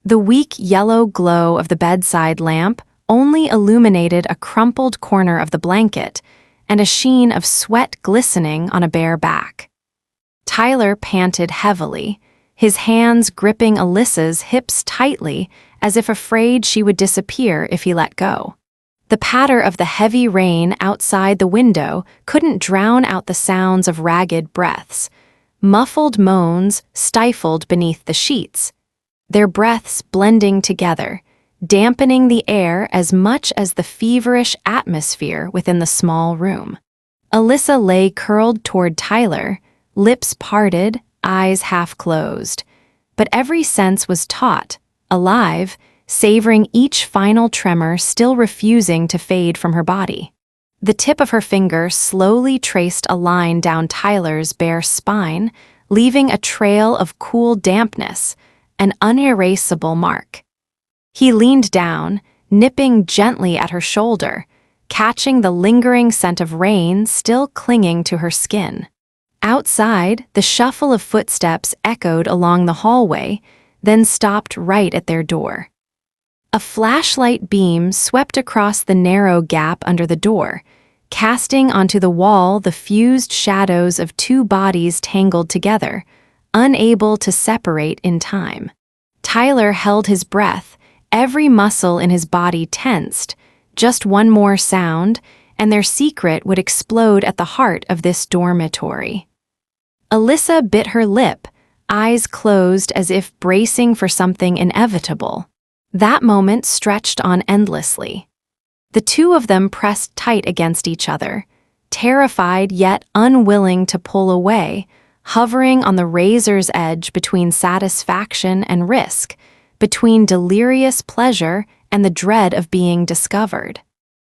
The weak yellow glow of the bedside lamp only illuminated a crumpled corner of the blanket and a sheen of sweat glistening on a bare back. Tyler panted heavily, his hands gripping Alyssa's hips tightly as if afraid she would disappear if he let go. The patter of the heavy rain outside the window couldn't drown out the sounds of ragged breaths. Muffled moans stifled beneath the sheets, their breaths blending together, dampening the air as much as the feverish atmosphere within the small room. Alyssa lay curled toward Tyler, lips parted, eyes half closed. But every sense was taut, alive, savoring each final tremor still refusing to fade from her body. The tip of her finger slowly traced a line down Tyler's bare spine, leaving a trail of cool dampness, an unerasable mark. He leaned down, nipping gently at her shoulder, catching the lingering scent of rain still clinging to her skin. Outside, the shuffle of footsteps echoed along the hallway, then stopped right at their door. A flashlight beam swept across the narrow gap under the door, casting onto the wall the fused shadows of two bodies tangled together, unable to separate in time. Tyler held his breath, every muscle in his body tensed. Just one more sound, and their secret would explode at the heart of this dormitory. Alyssa bit her lip, eyes closed as if bracing for something inevitable. That moment stretched on endlessly. The two of them pressed tight against each other, terrified yet unwilling to pull away, hovering on the razor's edge between satisfaction and risk, between delirious pleasure and the dread of being discovered.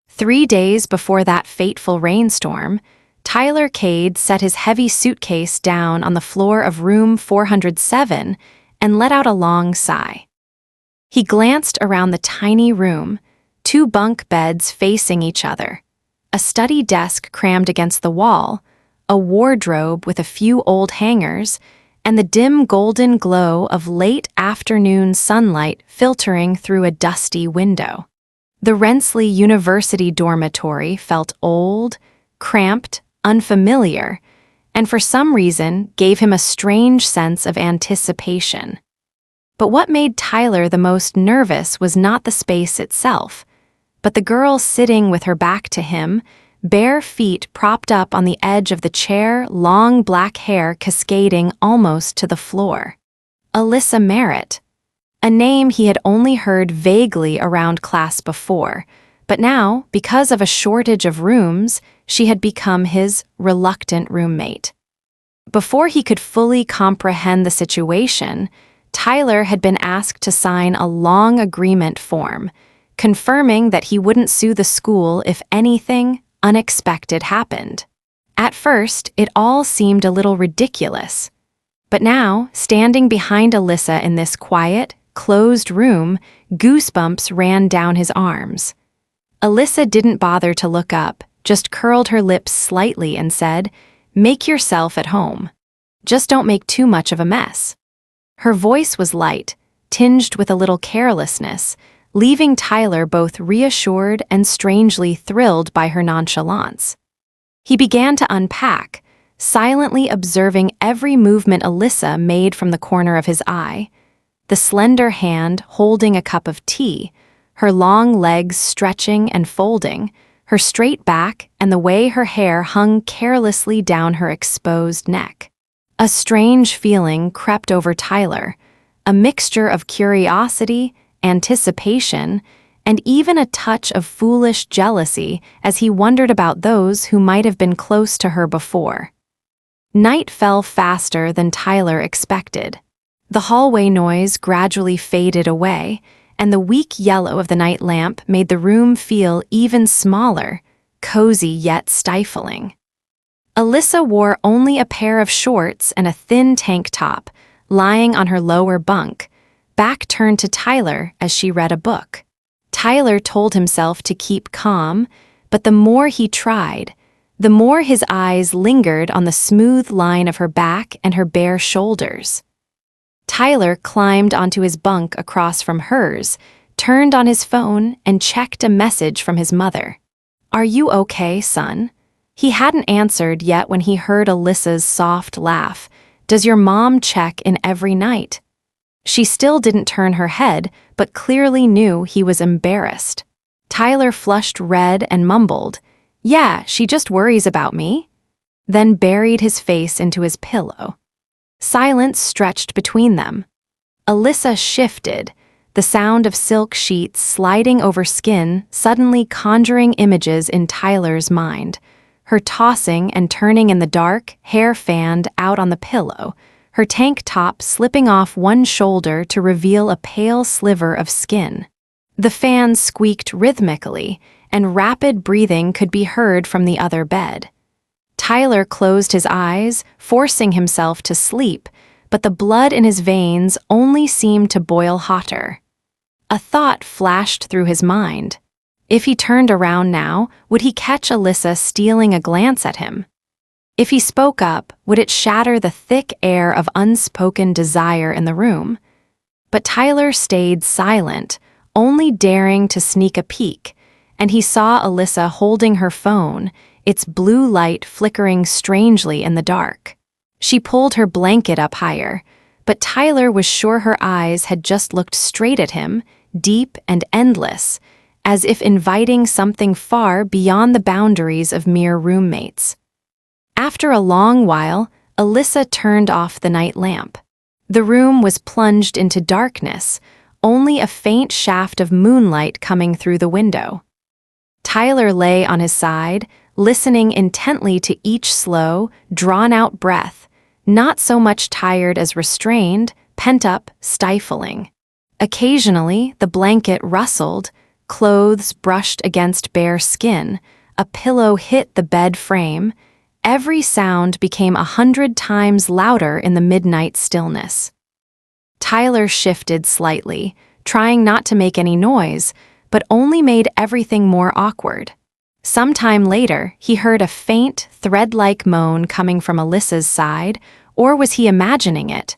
3 days before that fateful rainstorm, Tyler Cade set his heavy suitcase down on the floor of room 407 and let out a long sigh. He glanced around the tiny room, 2 bunk beds facing each other, a study desk crammed against the wall, a wardrobe with a few old hangers, and the dim golden glow of late afternoon sunlight filtering through a dusty window. The Rensselaer University dormitory felt old, cramped, unfamiliar, and for some reason gave him a strange sense of anticipation. But what made Tyler the most nervous was not the space itself, but the girl sitting with her back to him, bare feet propped up on the edge of the chair, long black hair cascading almost to the floor. Alyssa Merritt, a name he had only heard vaguely around class before, but now, because of a shortage of rooms, she had become his reluctant roommate. Before he could fully comprehend the situation, Tyler had been asked to sign a long agreement form, confirming that he wouldn't sue the school if anything unexpected happened. At first, it all seemed a little ridiculous. But now, standing behind Alyssa in this quiet, closed room, goosebumps ran down his arms. Alyssa didn't bother to look up, just curled her lips slightly and said, "Make yourself at home. Just don't make too much of a mess." Her voice was light, tinged with a little carelessness, leaving Tyler both reassured and strangely thrilled by her nonchalance. He began to unpack, silently observing every movement Alyssa made from the corner of his eye, the slender hand holding a cup of tea, her long legs stretching and folding, her straight back and the way her hair hung carelessly down her exposed neck. A strange feeling crept over Tyler, a mixture of curiosity, anticipation, and even a touch of foolish jealousy as he wondered about those who might have been close to her before. Night fell faster than Tyler expected. The hallway noise gradually faded away, and the weak yellow of the night lamp made the room feel even smaller, cozy yet stifling. Alyssa wore only a pair of shorts and a thin tank top, lying on her lower bunk, back turned to Tyler as she read a book. Tyler told himself to keep calm, but the more he tried, the more his eyes lingered on the smooth line of her back and her bare shoulders. Tyler climbed onto his bunk across from hers, turned on his phone, and checked a message from his mother. "Are you okay, son?" He hadn't answered yet when he heard Alyssa's soft laugh. "Does your mom check in every night?" She still didn't turn her head, but clearly knew he was embarrassed. Tyler flushed red and mumbled, "Yeah, she just worries about me," then buried his face into his pillow. Silence stretched between them. Alyssa shifted, the sound of silk sheets sliding over skin suddenly conjuring images in Tyler's mind. Her tossing and turning in the dark, hair fanned out on the pillow, her tank top slipping off one shoulder to reveal a pale sliver of skin. The fan squeaked rhythmically, and rapid breathing could be heard from the other bed. Tyler closed his eyes, forcing himself to sleep, but the blood in his veins only seemed to boil hotter. A thought flashed through his mind. If he turned around now, would he catch Alyssa stealing a glance at him? If he spoke up, would it shatter the thick air of unspoken desire in the room? But Tyler stayed silent, only daring to sneak a peek, and he saw Alyssa holding her phone, its blue light flickering strangely in the dark. She pulled her blanket up higher, but Tyler was sure her eyes had just looked straight at him, deep and endless, as if inviting something far beyond the boundaries of mere roommates. After a long while, Alyssa turned off the night lamp. The room was plunged into darkness, only a faint shaft of moonlight coming through the window. Tyler lay on his side, listening intently to each slow, drawn-out breath, not so much tired as restrained, pent-up, stifling. Occasionally, the blanket rustled, clothes brushed against bare skin, a pillow hit the bed frame. Every sound became 100 times louder in the midnight stillness. Tyler shifted slightly, trying not to make any noise, but only made everything more awkward. Sometime later, he heard a faint, thread-like moan coming from Alyssa's side, or was he imagining it?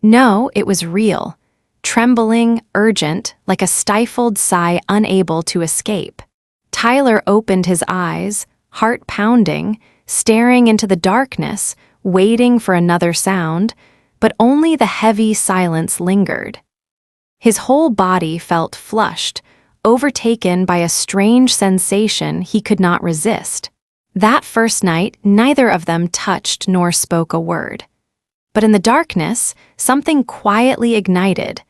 No, it was real. Trembling, urgent, like a stifled sigh unable to escape. Tyler opened his eyes, heart pounding, staring into the darkness, waiting for another sound, but only the heavy silence lingered. His whole body felt flushed, overtaken by a strange sensation he could not resist. That first night, neither of them touched nor spoke a word. But in the darkness, something quietly ignited,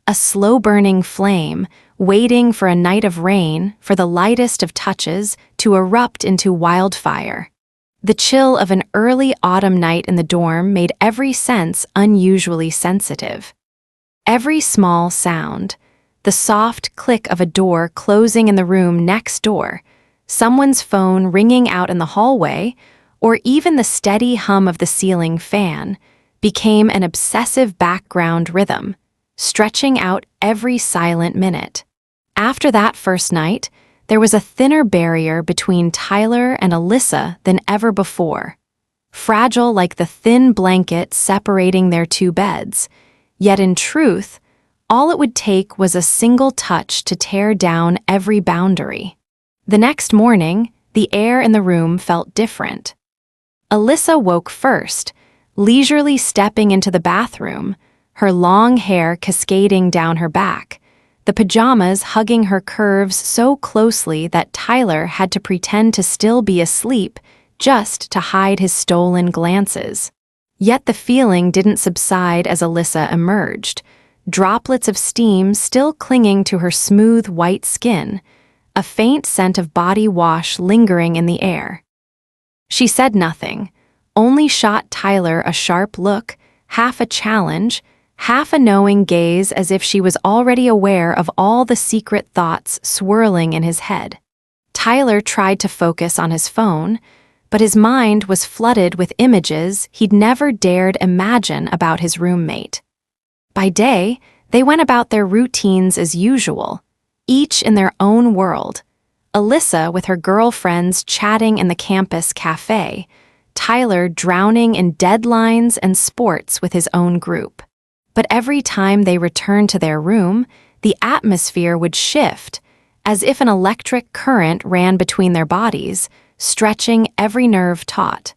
a slow-burning flame, waiting for a night of rain, for the lightest of touches to erupt into wildfire. The chill of an early autumn night in the dorm made every sense unusually sensitive. Every small sound, the soft click of a door closing in the room next door, someone's phone ringing out in the hallway, or even the steady hum of the ceiling fan, became an obsessive background rhythm, stretching out every silent minute. After that first night, there was a thinner barrier between Tyler and Alyssa than ever before, fragile like the thin blanket separating their two beds. Yet in truth, all it would take was a single touch to tear down every boundary. The next morning, the air in the room felt different. Alyssa woke first, leisurely stepping into the bathroom, her long hair cascading down her back, the pajamas hugging her curves so closely that Tyler had to pretend to still be asleep just to hide his stolen glances. Yet the feeling didn't subside as Alyssa emerged, droplets of steam still clinging to her smooth white skin, a faint scent of body wash lingering in the air. She said nothing, only shot Tyler a sharp look, half a challenge, half a knowing gaze, as if she was already aware of all the secret thoughts swirling in his head. Tyler tried to focus on his phone, but his mind was flooded with images he'd never dared imagine about his roommate. By day, they went about their routines as usual, each in their own world. Alyssa with her girlfriends chatting in the campus cafe, Tyler drowning in deadlines and sports with his own group. But every time they returned to their room, the atmosphere would shift, as if an electric current ran between their bodies, stretching every nerve taut.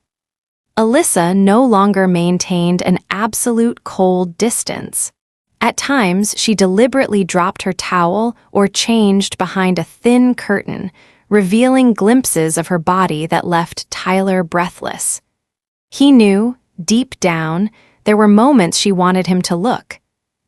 Alyssa no longer maintained an absolute cold distance. At times, she deliberately dropped her towel or changed behind a thin curtain, revealing glimpses of her body that left Tyler breathless. He knew, deep down, there were moments she wanted him to look,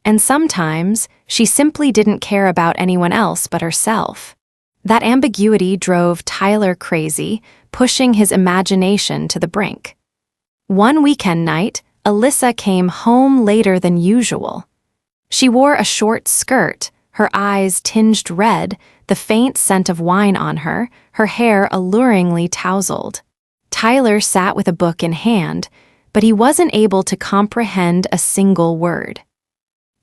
and sometimes she simply didn't care about anyone else but herself. That ambiguity drove Tyler crazy, pushing his imagination to the brink. One weekend night, Alyssa came home later than usual. She wore a short skirt, her eyes tinged red, the faint scent of wine on her hair alluringly tousled. Tyler sat with a book in hand, but he wasn't able to comprehend a single word.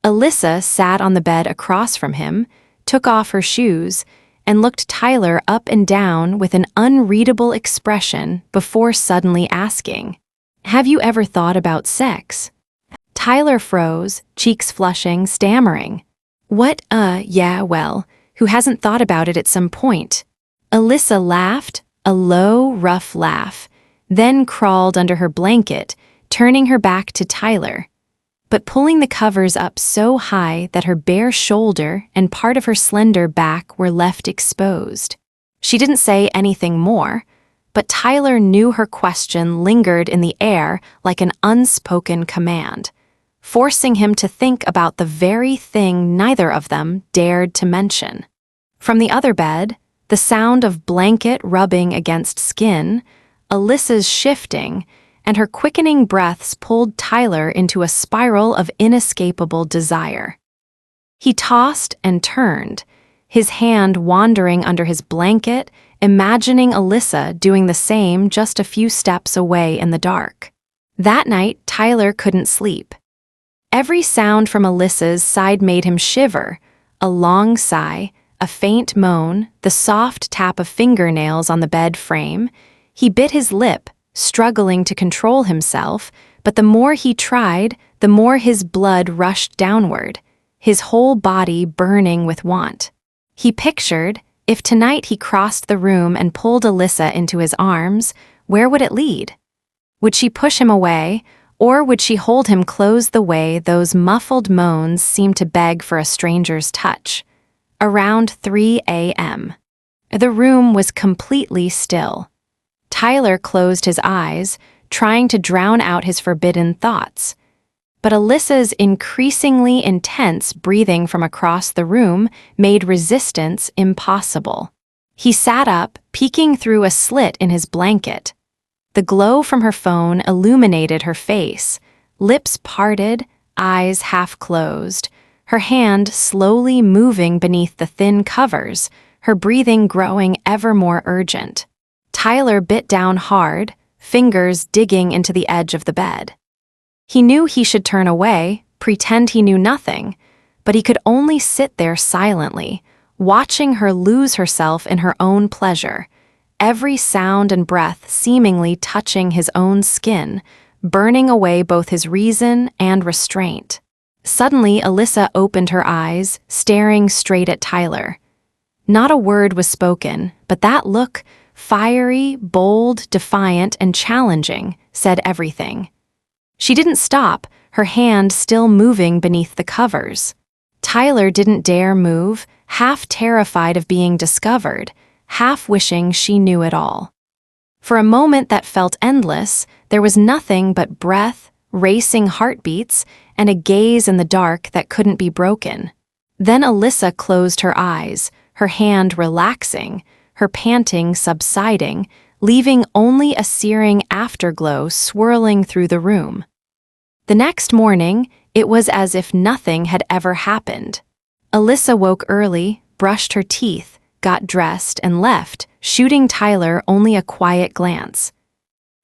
Alyssa sat on the bed across from him, took off her shoes, and looked Tyler up and down with an unreadable expression before suddenly asking, "Have you ever thought about sex?" Tyler froze, cheeks flushing, stammering. Yeah, well, who hasn't thought about it at some point? Alyssa laughed, a low, rough laugh, then crawled under her blanket, turning her back to Tyler, but pulling the covers up so high that her bare shoulder and part of her slender back were left exposed. She didn't say anything more, but Tyler knew her question lingered in the air like an unspoken command, forcing him to think about the very thing neither of them dared to mention. From the other bed, the sound of blanket rubbing against skin, Alyssa's shifting, and her quickening breaths pulled Tyler into a spiral of inescapable desire. He tossed and turned, his hand wandering under his blanket, imagining Alyssa doing the same just a few steps away in the dark. That night, Tyler couldn't sleep. Every sound from Alyssa's side made him shiver, a long sigh, a faint moan, the soft tap of fingernails on the bed frame. He bit his lip, struggling to control himself, but the more he tried, the more his blood rushed downward, his whole body burning with want. He pictured, if tonight he crossed the room and pulled Alyssa into his arms, where would it lead? Would she push him away, or would she hold him close the way those muffled moans seemed to beg for a stranger's touch? Around 3 a.m. The room was completely still. Tyler closed his eyes, trying to drown out his forbidden thoughts. But Alyssa's increasingly intense breathing from across the room made resistance impossible. He sat up, peeking through a slit in his blanket. The glow from her phone illuminated her face, lips parted, eyes half closed, her hand slowly moving beneath the thin covers, her breathing growing ever more urgent. Tyler bit down hard, fingers digging into the edge of the bed. He knew he should turn away, pretend he knew nothing, but he could only sit there silently, watching her lose herself in her own pleasure, every sound and breath seemingly touching his own skin, burning away both his reason and restraint. Suddenly, Alyssa opened her eyes, staring straight at Tyler. Not a word was spoken, but that look, fiery, bold, defiant, and challenging, said everything. She didn't stop, her hand still moving beneath the covers. Tyler didn't dare move, half terrified of being discovered, half wishing she knew it all. For a moment that felt endless, there was nothing but breath, racing heartbeats, and a gaze in the dark that couldn't be broken. Then Alyssa closed her eyes, her hand relaxing, her panting subsiding, leaving only a searing afterglow swirling through the room. The next morning, it was as if nothing had ever happened. Alyssa woke early, brushed her teeth, got dressed, and left, shooting Tyler only a quiet glance.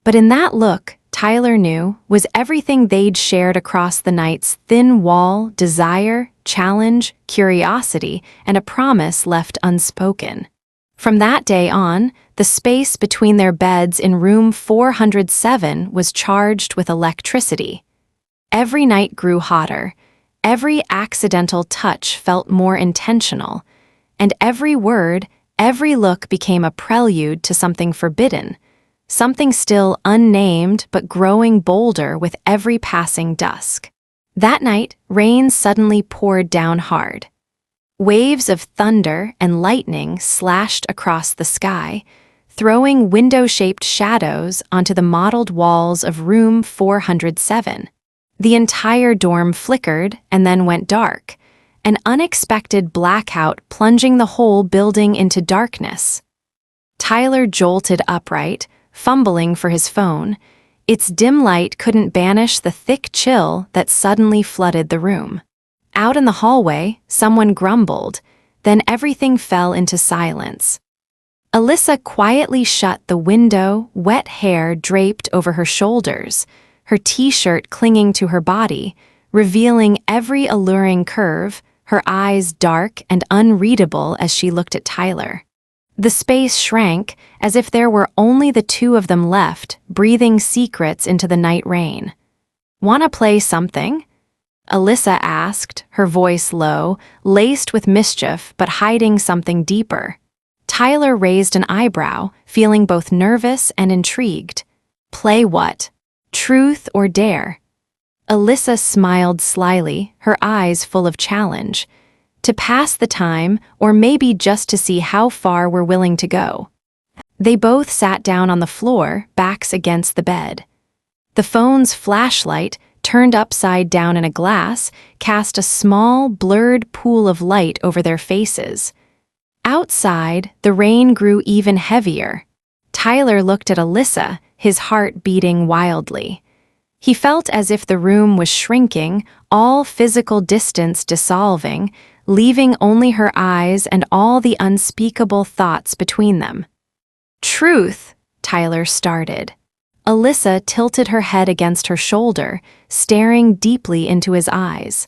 But in that look, Tyler knew, was everything they'd shared across the night's thin wall: desire, challenge, curiosity, and a promise left unspoken. From that day on, the space between their beds in room 407 was charged with electricity. Every night grew hotter, Every accidental touch felt more intentional, and every word, every look became a prelude to something forbidden, something still unnamed but growing bolder with every passing dusk. That night, rain suddenly poured down hard. Waves of thunder and lightning slashed across the sky, throwing window-shaped shadows onto the mottled walls of room 407. The entire dorm flickered and then went dark, an unexpected blackout plunging the whole building into darkness. Tyler jolted upright, fumbling for his phone. Its dim light couldn't banish the thick chill that suddenly flooded the room. Out in the hallway, someone grumbled, then everything fell into silence. Alyssa quietly shut the window, wet hair draped over her shoulders, her t-shirt clinging to her body, revealing every alluring curve, her eyes dark and unreadable as she looked at Tyler. The space shrank as if there were only the two of them left, breathing secrets into the night rain. "Wanna play something?" Alyssa asked, her voice low, laced with mischief but hiding something deeper. Tyler raised an eyebrow, feeling both nervous and intrigued. "Play what? Truth or dare?" Alyssa smiled slyly, her eyes full of challenge. "To pass the time, or maybe just to see how far we're willing to go." They both sat down on the floor, backs against the bed. The phone's flashlight, turned upside down in a glass, cast a small, blurred pool of light over their faces. Outside, the rain grew even heavier. Tyler looked at Alyssa, his heart beating wildly. He felt as if the room was shrinking, all physical distance dissolving, leaving only her eyes and all the unspeakable thoughts between them. "Truth," Tyler started. Alyssa tilted her head against her shoulder, staring deeply into his eyes.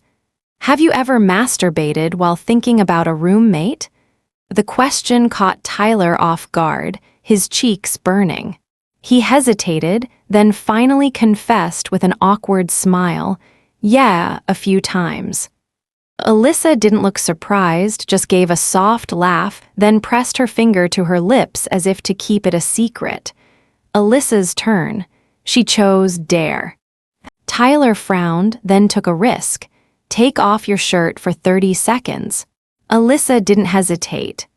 "Have you ever masturbated while thinking about a roommate?" The question caught Tyler off guard, his cheeks burning. He hesitated, then finally confessed with an awkward smile, "Yeah, a few times." Alyssa didn't look surprised, just gave a soft laugh, then pressed her finger to her lips as if to keep it a secret. Alyssa's turn. She chose dare. Tyler frowned, then took a risk. "Take off your shirt for 30 seconds. Alyssa didn't hesitate.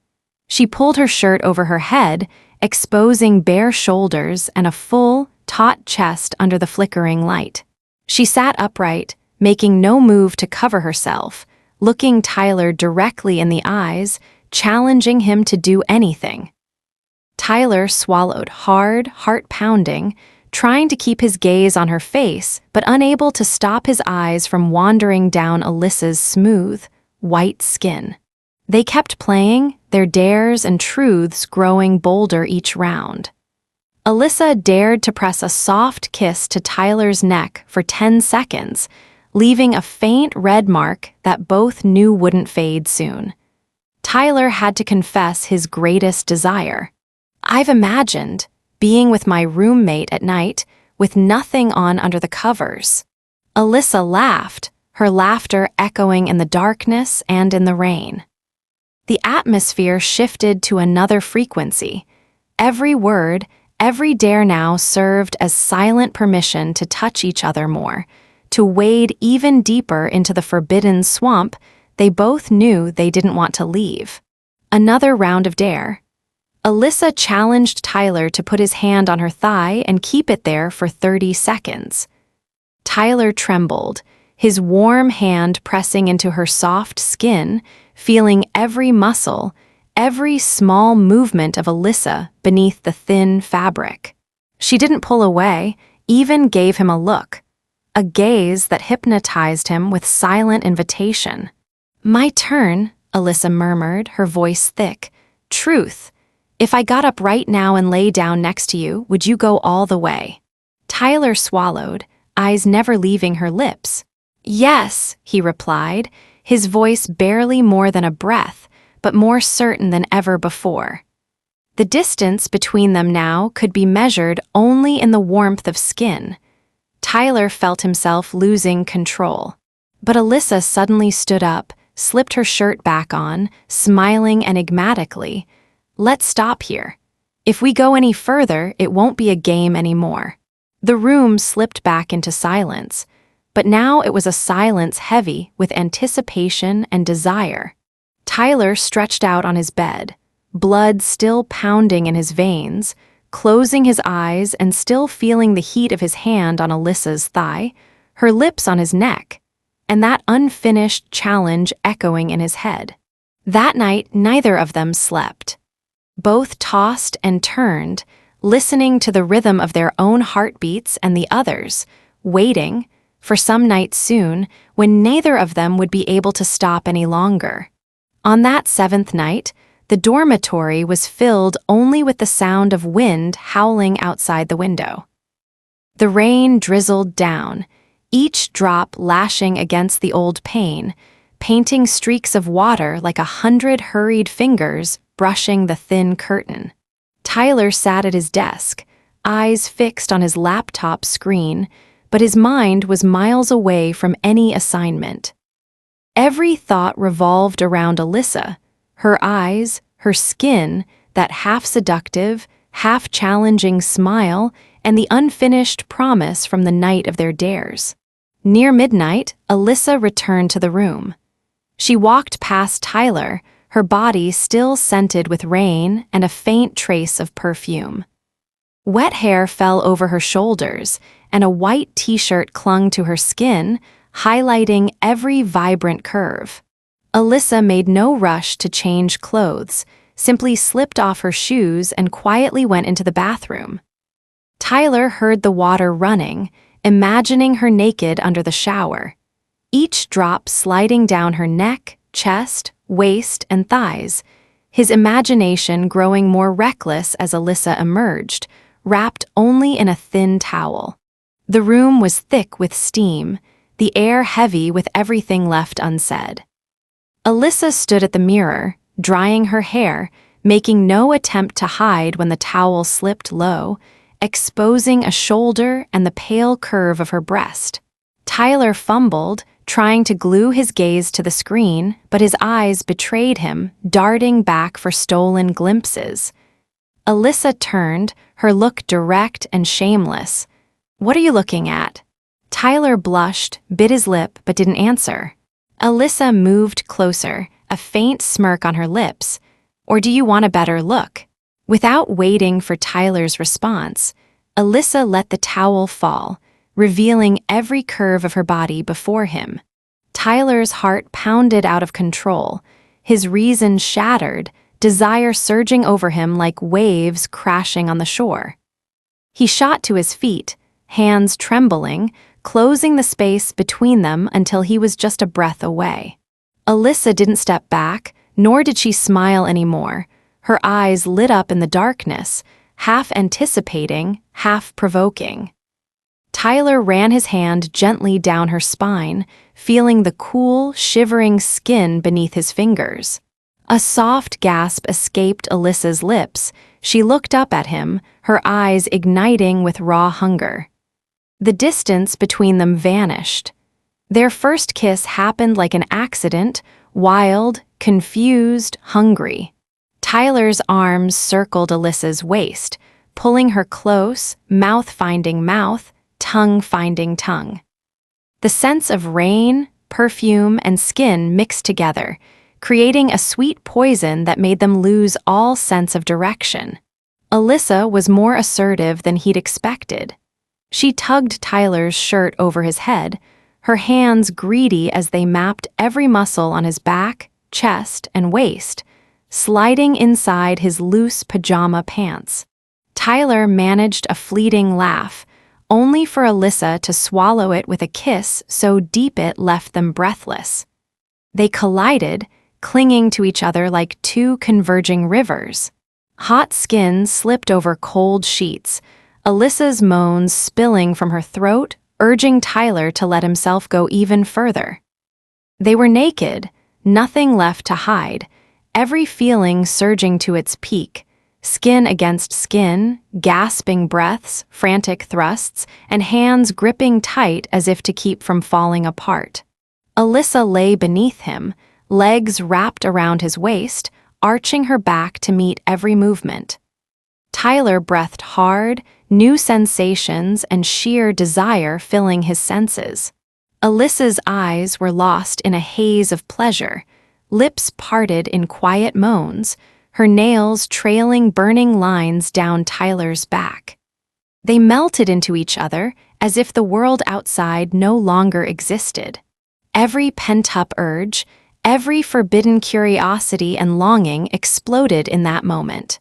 She pulled her shirt over her head, exposing bare shoulders and a full, taut chest under the flickering light. She sat upright, making no move to cover herself, looking Tyler directly in the eyes, challenging him to do anything. Tyler swallowed hard, heart pounding, trying to keep his gaze on her face, but unable to stop his eyes from wandering down Alyssa's smooth, white skin. They kept playing, their dares and truths growing bolder each round. Alyssa dared to press a soft kiss to Tyler's neck for 10 seconds, leaving a faint red mark that both knew wouldn't fade soon. Tyler had to confess his greatest desire. "I've imagined being with my roommate at night, with nothing on under the covers." Alyssa laughed, her laughter echoing in the darkness and in the rain. The atmosphere shifted to another frequency. Every word, every dare now served as silent permission to touch each other more, to wade even deeper into the forbidden swamp they both knew they didn't want to leave. Another round of dare. Alyssa challenged Tyler to put his hand on her thigh and keep it there for 30 seconds. Tyler trembled, his warm hand pressing into her soft skin, feeling every muscle, every small movement of Alyssa beneath the thin fabric. She didn't pull away, even gave him a look, a gaze that hypnotized him with silent invitation. "My turn," Alyssa murmured, her voice thick. "Truth. If I got up right now and lay down next to you, would you go all the way?" Tyler swallowed, eyes never leaving her lips. "Yes," he replied, his voice barely more than a breath, but more certain than ever before. The distance between them now could be measured only in the warmth of skin. Tyler felt himself losing control. But Alyssa suddenly stood up, slipped her shirt back on, smiling enigmatically. "Let's stop here. If we go any further, it won't be a game anymore." The room slipped back into silence, but now it was a silence heavy with anticipation and desire. Tyler stretched out on his bed, blood still pounding in his veins, closing his eyes and still feeling the heat of his hand on Alyssa's thigh, her lips on his neck, and that unfinished challenge echoing in his head. That night, neither of them slept. Both tossed and turned, listening to the rhythm of their own heartbeats and the others, waiting for some night soon when neither of them would be able to stop any longer. On that seventh night, the dormitory was filled only with the sound of wind howling outside the window. The rain drizzled down, each drop lashing against the old pane, painting streaks of water like 100 hurried fingers brushing the thin curtain. Tyler sat at his desk, eyes fixed on his laptop screen, but his mind was miles away from any assignment. Every thought revolved around Alyssa, her eyes, her skin, that half-seductive, half-challenging smile, and the unfinished promise from the night of their dares. Near midnight, Alyssa returned to the room. She walked past Tyler, her body still scented with rain and a faint trace of perfume. Wet hair fell over her shoulders, and a white t-shirt clung to her skin, highlighting every vibrant curve. Alyssa made no rush to change clothes, simply slipped off her shoes and quietly went into the bathroom. Tyler heard the water running, imagining her naked under the shower, each drop sliding down her neck, chest, waist, and thighs, his imagination growing more reckless as Alyssa emerged, wrapped only in a thin towel. The room was thick with steam, the air heavy with everything left unsaid. Alyssa stood at the mirror, drying her hair, making no attempt to hide when the towel slipped low, exposing a shoulder and the pale curve of her breast. Tyler fumbled, trying to glue his gaze to the screen, but his eyes betrayed him, darting back for stolen glimpses. Alyssa turned, her look direct and shameless. "What are you looking at?" Tyler blushed, bit his lip, but didn't answer. Alyssa moved closer, a faint smirk on her lips. "Or do you want a better look?" Without waiting for Tyler's response, Alyssa let the towel fall, revealing every curve of her body before him. Tyler's heart pounded out of control, his reason shattered, desire surging over him like waves crashing on the shore. He shot to his feet, hands trembling, closing the space between them until he was just a breath away. Alyssa didn't step back, nor did she smile anymore. Her eyes lit up in the darkness, half anticipating, half provoking. Tyler ran his hand gently down her spine, feeling the cool, shivering skin beneath his fingers. A soft gasp escaped Alyssa's lips. She looked up at him, her eyes igniting with raw hunger. The distance between them vanished. Their first kiss happened like an accident, wild, confused, hungry. Tyler's arms circled Alyssa's waist, pulling her close, mouth finding mouth, tongue finding tongue. The scents of rain, perfume, and skin mixed together, creating a sweet poison that made them lose all sense of direction. Alyssa was more assertive than he'd expected. She tugged Tyler's shirt over his head, her hands greedy as they mapped every muscle on his back, chest, and waist, sliding inside his loose pajama pants. Tyler managed a fleeting laugh, only for Alyssa to swallow it with a kiss so deep it left them breathless. They collided, clinging to each other like two converging rivers. Hot skin slipped over cold sheets, Alyssa's moans spilling from her throat, urging Tyler to let himself go even further. They were naked, nothing left to hide, every feeling surging to its peak, skin against skin, gasping breaths, frantic thrusts, and hands gripping tight as if to keep from falling apart. Alyssa lay beneath him, legs wrapped around his waist, arching her back to meet every movement. Tyler breathed hard, new sensations and sheer desire filling his senses. Alyssa's eyes were lost in a haze of pleasure, lips parted in quiet moans, her nails trailing burning lines down Tyler's back. They melted into each other as if the world outside no longer existed. Every pent-up urge, every forbidden curiosity and longing exploded in that moment.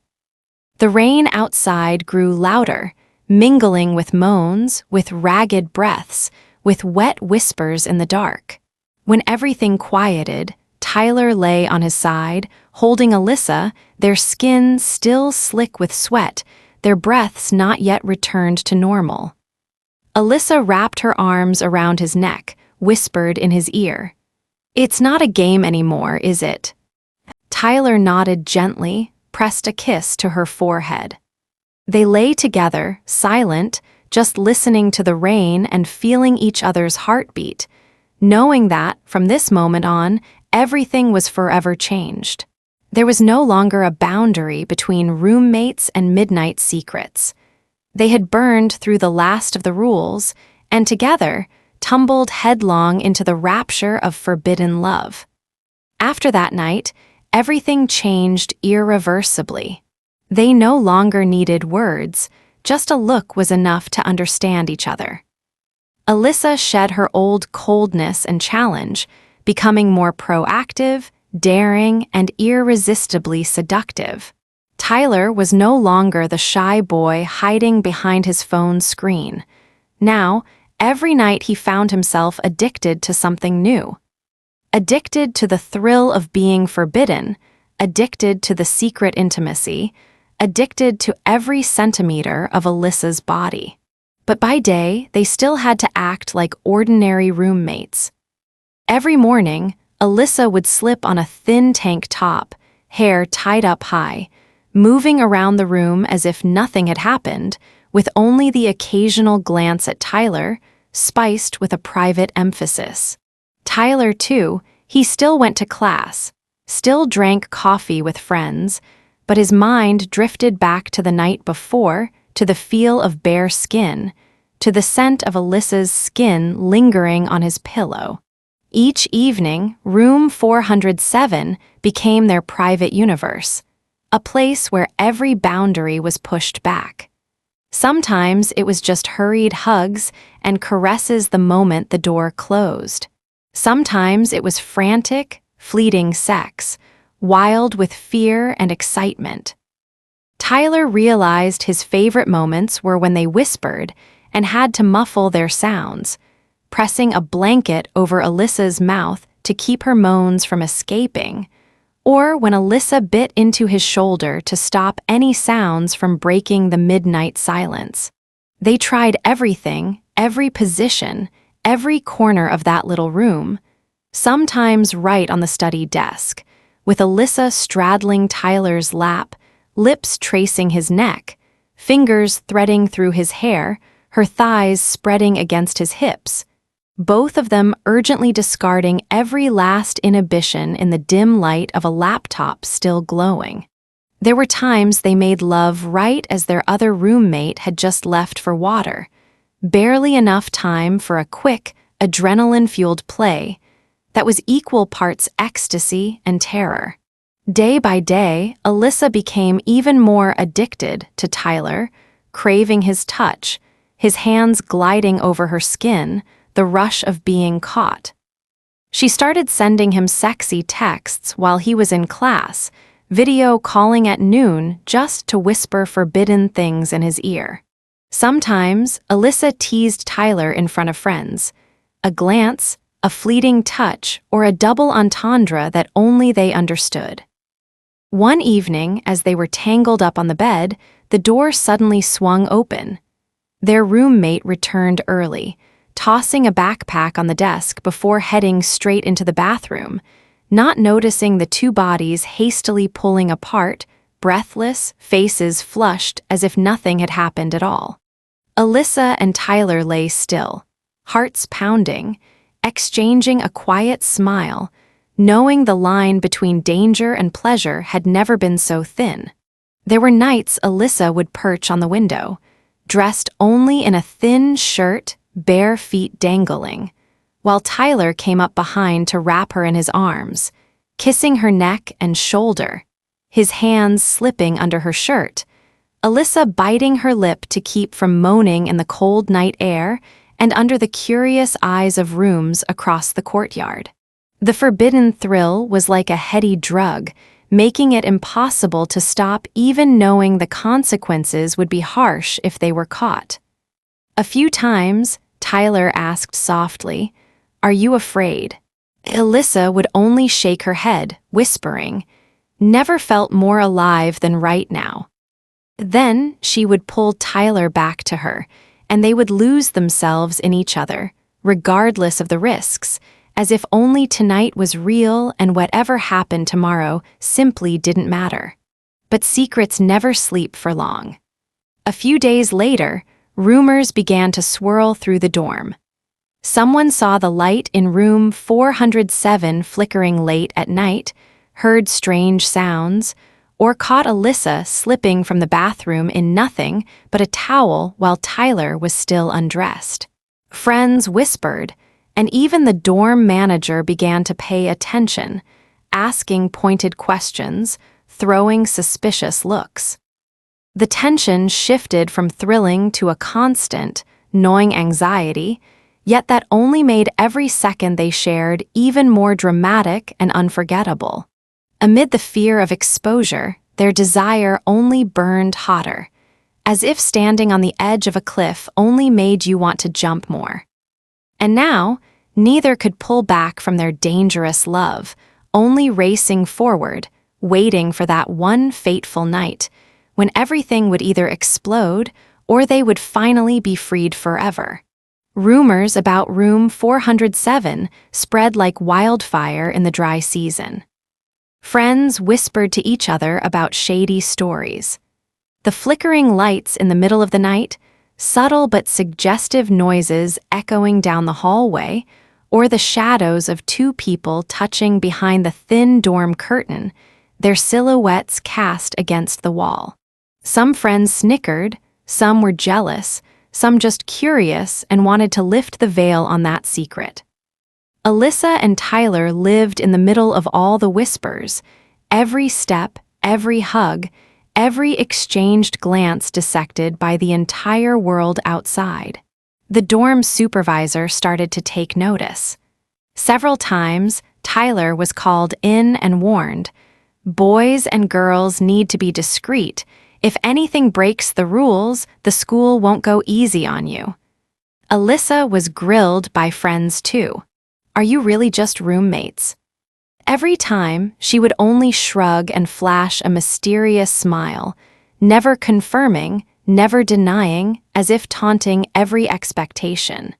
The rain outside grew louder, mingling with moans, with ragged breaths, with wet whispers in the dark. When everything quieted, Tyler lay on his side, holding Alyssa, their skin still slick with sweat, their breaths not yet returned to normal. Alyssa wrapped her arms around his neck, whispered in his ear, "It's not a game anymore, is it?" Tyler nodded gently, pressed a kiss to her forehead. They lay together, silent, just listening to the rain and feeling each other's heartbeat, knowing that, from this moment on, everything was forever changed. There was no longer a boundary between roommates and midnight secrets. They had burned through the last of the rules, and together, tumbled headlong into the rapture of forbidden love. After that night, everything changed irreversibly. They no longer needed words, just a look was enough to understand each other. Alyssa shed her old coldness and challenge, becoming more proactive, daring, and irresistibly seductive. Tyler was no longer the shy boy hiding behind his phone screen. Now, every night he found himself addicted to something new. Addicted to the thrill of being forbidden, addicted to the secret intimacy, addicted to every centimeter of Alyssa's body. But by day, they still had to act like ordinary roommates. Every morning, Alyssa would slip on a thin tank top, hair tied up high, moving around the room as if nothing had happened, with only the occasional glance at Tyler, spiced with a private emphasis. Tyler, too, he still went to class, still drank coffee with friends, but his mind drifted back to the night before, to the feel of bare skin, to the scent of Alyssa's skin lingering on his pillow. Each evening, room 407 became their private universe, a place where every boundary was pushed back. Sometimes it was just hurried hugs and caresses the moment the door closed. Sometimes it was frantic, fleeting sex, wild with fear and excitement. Tyler realized his favorite moments were when they whispered and had to muffle their sounds, pressing a blanket over Alyssa's mouth to keep her moans from escaping, or when Alyssa bit into his shoulder to stop any sounds from breaking the midnight silence. They tried everything, every position, every corner of that little room, sometimes right on the study desk, with Alyssa straddling Tyler's lap, lips tracing his neck, fingers threading through his hair, her thighs spreading against his hips, both of them urgently discarding every last inhibition in the dim light of a laptop still glowing. There were times they made love right as their other roommate had just left for water, barely enough time for a quick, adrenaline-fueled play that was equal parts ecstasy and terror. Day by day, Alyssa became even more addicted to Tyler, craving his touch, his hands gliding over her skin, the rush of being caught. She started sending him sexy texts while he was in class, video calling at noon just to whisper forbidden things in his ear. Sometimes, Alyssa teased Tyler in front of friends. A glance, a fleeting touch, or a double entendre that only they understood. One evening, as they were tangled up on the bed, the door suddenly swung open. Their roommate returned early, tossing a backpack on the desk before heading straight into the bathroom, not noticing the two bodies hastily pulling apart, breathless, faces flushed as if nothing had happened at all. Alyssa and Tyler lay still, hearts pounding, exchanging a quiet smile, knowing the line between danger and pleasure had never been so thin. There were nights Alyssa would perch on the window, dressed only in a thin shirt, bare feet dangling, while Tyler came up behind to wrap her in his arms, kissing her neck and shoulder, his hands slipping under her shirt, Alyssa biting her lip to keep from moaning in the cold night air and under the curious eyes of rooms across the courtyard. The forbidden thrill was like a heady drug, making it impossible to stop even knowing the consequences would be harsh if they were caught. A few times, Tyler asked softly, "Are you afraid?" Alyssa would only shake her head, whispering, "Never felt more alive than right now." Then she would pull Tyler back to her, and they would lose themselves in each other, regardless of the risks, as if only tonight was real and whatever happened tomorrow simply didn't matter. But secrets never sleep for long. A few days later, rumors began to swirl through the dorm. Someone saw the light in room 407 flickering late at night, heard strange sounds, or caught Alyssa slipping from the bathroom in nothing but a towel while Tyler was still undressed. Friends whispered, and even the dorm manager began to pay attention, asking pointed questions, throwing suspicious looks. The tension shifted from thrilling to a constant, gnawing anxiety, yet that only made every second they shared even more dramatic and unforgettable. Amid the fear of exposure, their desire only burned hotter, as if standing on the edge of a cliff only made you want to jump more. And now, neither could pull back from their dangerous love, only racing forward, waiting for that one fateful night, when everything would either explode or they would finally be freed forever. Rumors about room 407 spread like wildfire in the dry season. Friends whispered to each other about shady stories. The flickering lights in the middle of the night, subtle but suggestive noises echoing down the hallway, or the shadows of two people touching behind the thin dorm curtain, their silhouettes cast against the wall. Some friends snickered, some were jealous, some just curious and wanted to lift the veil on that secret. Alyssa and Tyler lived in the middle of all the whispers, every step, every hug, every exchanged glance dissected by the entire world outside. The dorm supervisor started to take notice. Several times, Tyler was called in and warned, "Boys and girls need to be discreet. If anything breaks the rules, the school won't go easy on you." Alyssa was grilled by friends too. "Are you really just roommates?" Every time, she would only shrug and flash a mysterious smile, never confirming, never denying, as if taunting every expectation.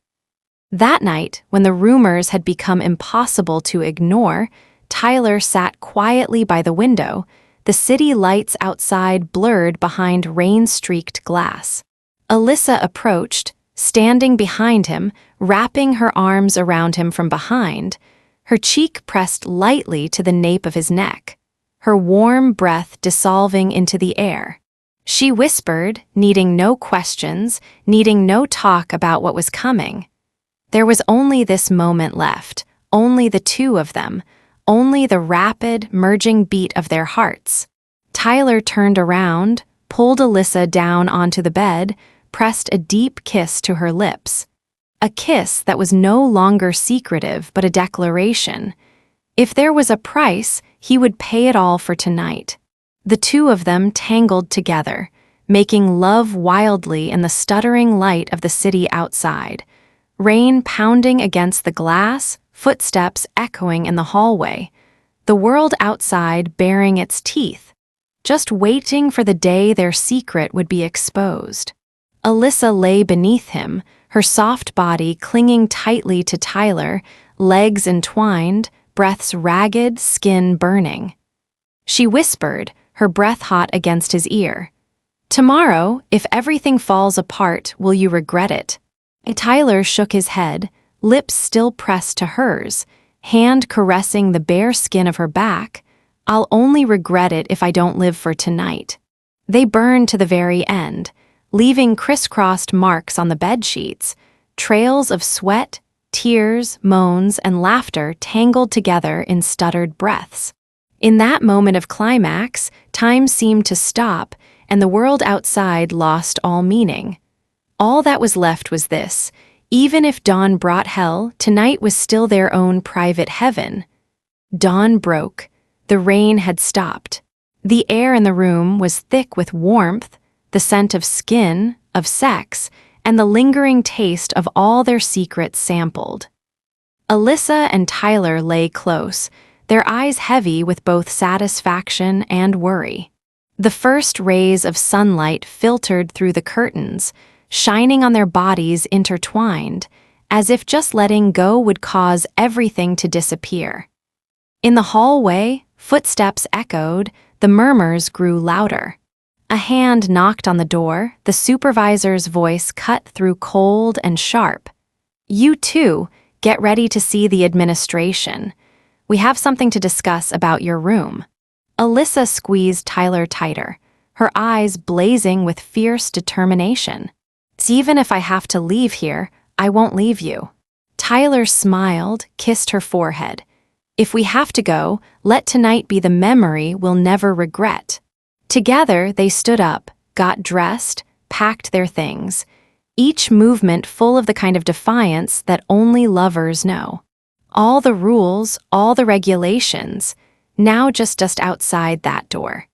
That night, when the rumors had become impossible to ignore, Tyler sat quietly by the window, the city lights outside blurred behind rain-streaked glass. Alyssa approached, standing behind him, wrapping her arms around him from behind, her cheek pressed lightly to the nape of his neck, her warm breath dissolving into the air. She whispered, needing no questions, needing no talk about what was coming. There was only this moment left, only the two of them, only the rapid, merging beat of their hearts. Tyler turned around, pulled Alyssa down onto the bed, pressed a deep kiss to her lips. A kiss that was no longer secretive but a declaration. If there was a price, he would pay it all for tonight. The two of them tangled together, making love wildly in the stuttering light of the city outside. Rain pounding against the glass, footsteps echoing in the hallway. The world outside baring its teeth, just waiting for the day their secret would be exposed. Alyssa lay beneath him, her soft body clinging tightly to Tyler, legs entwined, breaths ragged, skin burning. She whispered, her breath hot against his ear, "Tomorrow, if everything falls apart, will you regret it?" Tyler shook his head, lips still pressed to hers, hand caressing the bare skin of her back. "I'll only regret it if I don't live for tonight." They burned to the very end, leaving crisscrossed marks on the bedsheets, trails of sweat, tears, moans, and laughter tangled together in stuttered breaths. In that moment of climax, time seemed to stop, and the world outside lost all meaning. All that was left was this: even if dawn brought hell, tonight was still their own private heaven. Dawn broke. The rain had stopped. The air in the room was thick with warmth, the scent of skin, of sex, and the lingering taste of all their secrets sampled. Alyssa and Tyler lay close, their eyes heavy with both satisfaction and worry. The first rays of sunlight filtered through the curtains, shining on their bodies intertwined, as if just letting go would cause everything to disappear. In the hallway, footsteps echoed, the murmurs grew louder. A hand knocked on the door, the supervisor's voice cut through cold and sharp. "You two, get ready to see the administration. We have something to discuss about your room." Alyssa squeezed Tyler tighter, her eyes blazing with fierce determination. "Even if I have to leave here, I won't leave you." Tyler smiled, kissed her forehead. "If we have to go, let tonight be the memory we'll never regret." Together, they stood up, got dressed, packed their things, each movement full of the kind of defiance that only lovers know. All the rules, all the regulations, now just outside that door.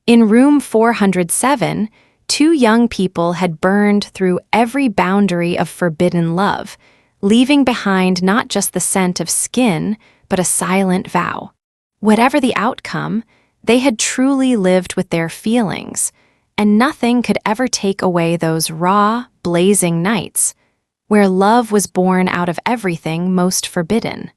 In room 407, two young people had burned through every boundary of forbidden love, leaving behind not just the scent of skin, but a silent vow. Whatever the outcome, they had truly lived with their feelings, and nothing could ever take away those raw, blazing nights, where love was born out of everything most forbidden.